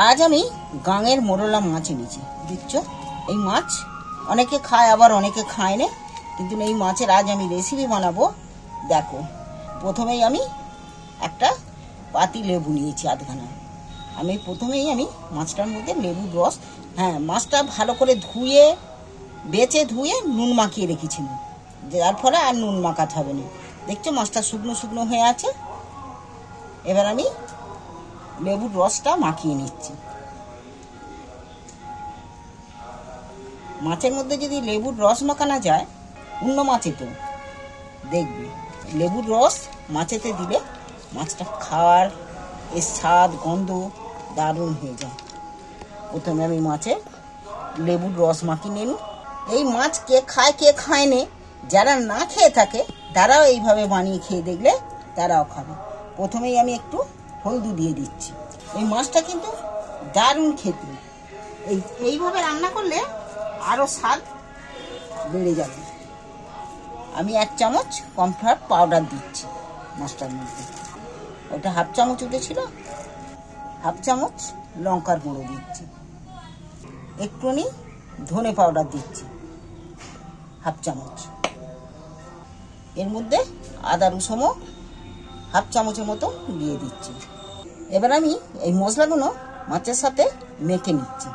আজ আমি গাঙের মোরলা মাছ এনেছি। দেখছো এই মাছ অনেকে খায় আবার অনেকে খায় না, কিন্তু এই মাছের আজ আমি রেসিপি বানাবো। দেখো, প্রথমেই আমি একটা পাতি লেবু নিয়েছি আধখানা। প্রথমেই আমি মাছটার মধ্যে লেবুর রস, মাছটা ভালো করে বেছে ধুয়ে নুন মাখিয়ে রেখেছিলাম, যার ফলে আর নুন মাখাতে হবে না। দেখছো মাছটা শুকনো শুকনো হয়ে আছে। এবার আমি লেবুর রসটা মাখিয়ে নিচ্ছি। মাছের মধ্যে যদি লেবুর রস মাখানো যায়, অন্য মাছে তো দেখবি লেবুর রস মাছেতে দিলে মাছটা খাওয়ার এর স্বাদ গন্ধ দারুণ হয়ে যায়। প্রথমে আমি মাছে লেবুর রস মাখিয়ে নিই। এই মাছ কে খায় কে খায় নে, যারা না খেয়ে থাকে তারাও এইভাবে বানিয়ে খেয়ে দেখলে তারাও খাবে। প্রথমেই আমি একটু হলদি দিয়ে দিচ্ছি। এই মাছটা কিন্তু দারুণ খেতে, এইভাবে রান্না করলে আরও স্বাদ বেড়ে যাবে। আমি 1 চামচ কর্নফ্লাওয়ার পাউডার দিচ্ছি মাছটার মধ্যে। ওটা 1/2 চামচ উঠেছিল। 1/2 চামচ লঙ্কার গুঁড়ো দিচ্ছি। একটুখানি ধনে পাউডার দিচ্ছি 1/2 চামচ। এর মধ্যে আদা রসুনও 1/2 চামচের মতো দিয়ে দিচ্ছি। এবার আমি এই মশলাগুলো মাছের সাথে মেখে নিচ্ছি।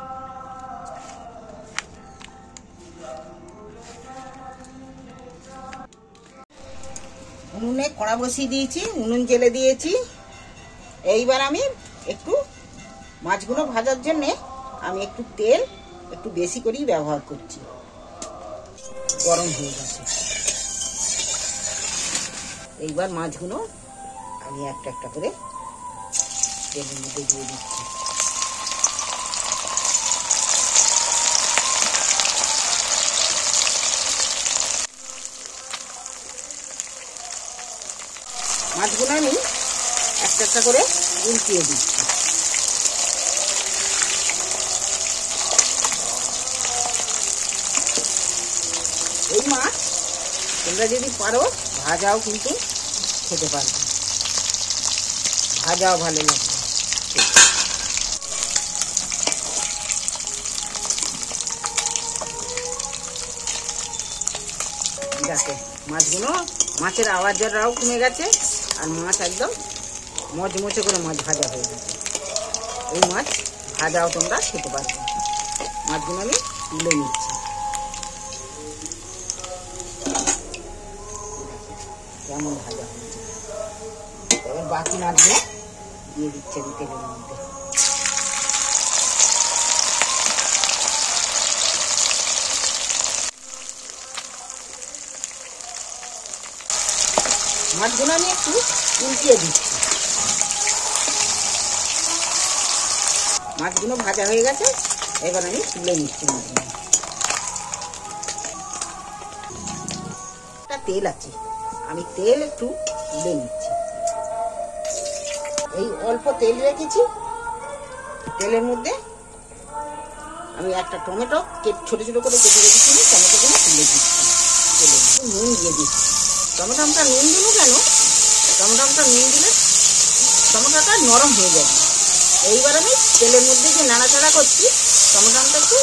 উনুনে কড়া বসিয়ে দিয়েছি, উনুন জেলে দিয়েছি। এইবার আমি একটু মাছগুলো ভাজার জন্য আমি একটু তেল একটু বেশি করেই ব্যবহার করছি। গরম হয়ে গেছে। এইবার মাছগুলো আমি একটা একটা করে তেলের মধ্যে দিয়ে দিচ্ছি। মাছগুলো আমি একটা একটা করে উল্টিয়ে দিচ্ছি। এই মাছ তোমরা যদি পারো ভাজাও কিন্তু খেতে পারবে, ভাজাও ভালো লাগবে। দেখো মাছগুলো, মাছের আওয়াজটাও কমে গেছে আর মাছ একদম মচমচে করে মাছ ভাজা হয়ে গেছে। এই মাছ ভাজাও তোমরা খেতে পারবে। মাছগুলো আমি তুলে নিচ্ছি। কেমন ভাজা হয়েছে। এবার বাকি মাছগুলো দিয়ে দিচ্ছে তেলের মধ্যে। মাছগুলো আমি একটু উল্টিয়ে দিচ্ছি। মাছগুলো ভাজা হয়ে গেছে। এবার আমি তুলে নিচ্ছি মাছগুলো। তেল আছে, আমি তেল একটু তুলে নিচ্ছি। এই অল্প তেল রেখেছি। তেলের মধ্যে আমি একটা টমেটো ছোট ছোট করে কেটে রেখেছি, টমেটোগুলো তুলে দিচ্ছি। নুন দিয়ে দিচ্ছি। টমেটোটা নুন দিল কেন, টমেটোটা নুন দিলে টমেটোটা নরম হয়ে যাবে। এইবার আমি তেলের মধ্যে যে নাড়াচাড়া করছি, টমেটোটা একটু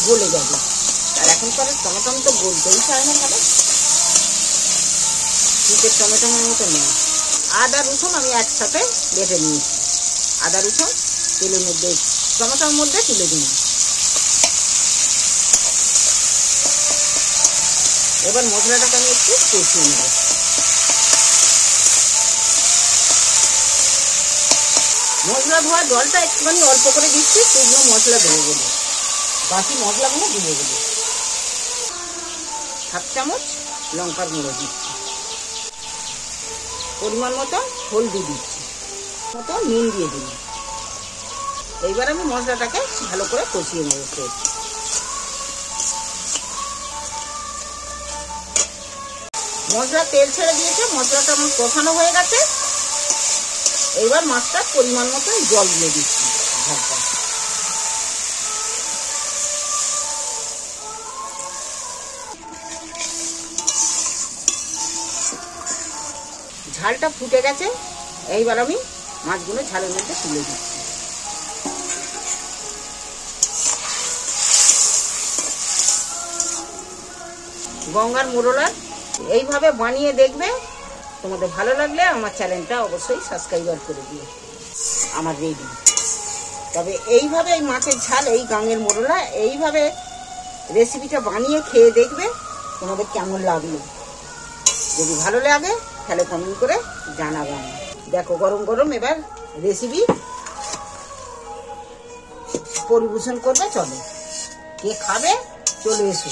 গলে যাবে। আর এখনকার টমেটো তো গলতেই চায় না ভালো, শীতের টমেটোর মতো নেই। আদা রসুন আমি একসাথে বেটে নিয়েছি। আদা রসুন তেলের মধ্যে টমেটোর মধ্যে তুলে দিন। এবার মশলাটাকে আমি একটু কষিয়ে নেব। মশলা ধোয়া জলটা একটুখানি অল্প করে দিচ্ছি, শুকনো মশলা দেবো বলে, বাকি মশলাগুলো দিয়ে দেবো। 1/2 চামচ লঙ্কার গুঁড়ো দিচ্ছি। পরিমাণ মতো হলদি দিচ্ছি, মতো নুন দিয়ে দিন। এইবার আমি মশলাটাকে ভালো করে কষিয়ে নেব। মশলা তেল ছেড়ে দিয়েছে, মশলাটা আমার কষানো হয়ে গেছে। এইবার মাছটা পরিমাণ মতো জল দিয়ে দিচ্ছি। ঝালটা ফুটে গেছে। এইবার আমি মাছগুলো ঝালের মধ্যে তুলে দিচ্ছি। গঙ্গার মোরলা এইভাবে বানিয়ে দেখবে। তোমাদের ভালো লাগলে আমার চ্যানেলটা অবশ্যই সাবস্ক্রাইবার করে দিও। আমার রেডি। তবে এইভাবে এই মাছের ঝাল, এই গাঙের মোরলা এইভাবে রেসিপিটা বানিয়ে খেয়ে দেখবে তোমাদের কেমন লাগলো। যদি ভালো লাগে তাহলে কমেন্ট করে জানাবে। দেখো গরম গরম এবার রেসিপি পরিবেশন করবে। চলো, কে খাবে চলে এসো।